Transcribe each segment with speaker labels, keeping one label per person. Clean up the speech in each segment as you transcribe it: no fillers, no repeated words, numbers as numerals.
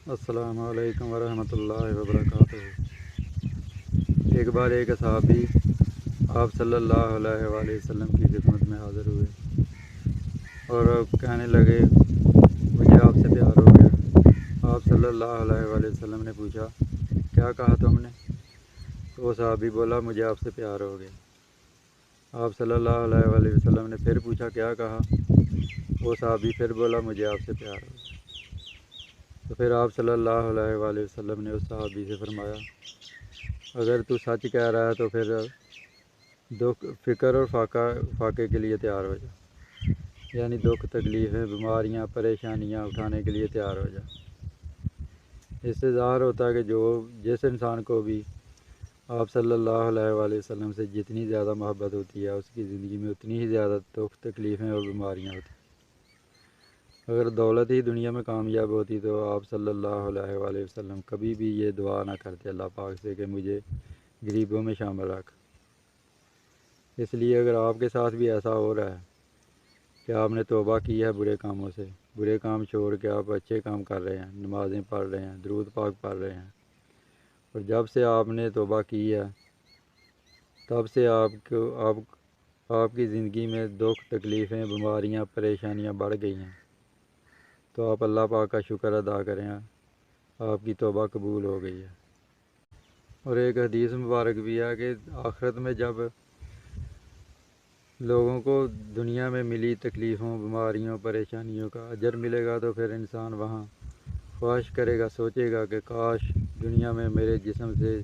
Speaker 1: السلام علیکم ورحمۃ اللہ وبرکاتہ۔ ایک بار ایک صحابی آپ صلی اللہ علیہ وآلہ وسلم کی خدمت میں حاضر ہوئے اور کہنے لگے مجھے آپ سے پیار ہو گیا۔ آپ صلی اللہ علیہ وآلہ وسلم نے پوچھا کیا کہا تم نے؟ تو وہ صحابی بولا مجھے آپ سے پیار ہو گیا۔ آپ صلی اللہ علیہ وآلہ وسلم نے پھر پوچھا کیا کہا؟ وہ صحابی پھر بولا مجھے آپ سے پیار ہو گیا۔ تو پھر آپ صلی اللہ علیہ وآلہ وسلم نے اس صحابی سے فرمایا اگر تو سچ کہہ رہا ہے تو پھر دکھ فکر اور فاقے کے لیے تیار ہو جا، یعنی دکھ تکلیفیں بیماریاں پریشانیاں اٹھانے کے لیے تیار ہو جا۔ اس سے ظاہر ہوتا ہے کہ جس انسان کو بھی آپ صلی اللہ علیہ وآلہ وسلم سے جتنی زیادہ محبت ہوتی ہے اس کی زندگی میں اتنی ہی زیادہ دکھ تکلیفیں اور بیماریاں ہوتی ہیں۔ اگر دولت ہی دنیا میں کامیاب ہوتی تو آپ صلی اللہ علیہ وآلہ وسلم کبھی بھی یہ دعا نہ کرتے اللہ پاک سے کہ مجھے غریبوں میں شامل رکھ۔ اس لیے اگر آپ کے ساتھ بھی ایسا ہو رہا ہے کہ آپ نے توبہ کی ہے برے کاموں سے، برے کام چھوڑ کے آپ اچھے کام کر رہے ہیں، نمازیں پڑھ رہے ہیں، درود پاک پڑھ رہے ہیں، اور جب سے آپ نے توبہ کی ہے تب سے آپ کی زندگی میں دکھ تکلیفیں بیماریاں پریشانیاں بڑھ گئی ہیں، تو آپ اللہ پاک کا شکر ادا کریں، آپ کی توبہ قبول ہو گئی ہے۔ اور ایک حدیث مبارک بھی ہے کہ آخرت میں جب لوگوں کو دنیا میں ملی تکلیفوں بیماریوں پریشانیوں کا اجر ملے گا تو پھر انسان وہاں خواہش کرے گا، سوچے گا کہ کاش دنیا میں میرے جسم سے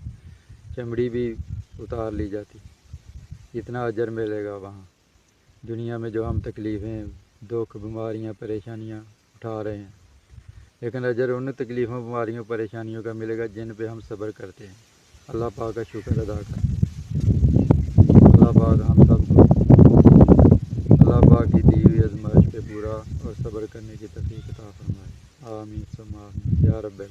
Speaker 1: چمڑی بھی اتار لی جاتی، اتنا اجر ملے گا وہاں دنیا میں جو ہم تکلیفیں دکھ بیماریاں پریشانیاں اٹھا رہے ہیں، لیکن اجر ان تکلیفوں بیماریوں پریشانیوں کا ملے گا جن پہ ہم صبر کرتے ہیں، اللہ پاک کا شکر ادا کریں۔ اللہ پاک ہم سب کو اللہ پاک کی دی ہوئی آزمائش پہ پورا اور صبر کرنے کی توفیق عطا فرمائے، آمین ثم آمین یا رب۔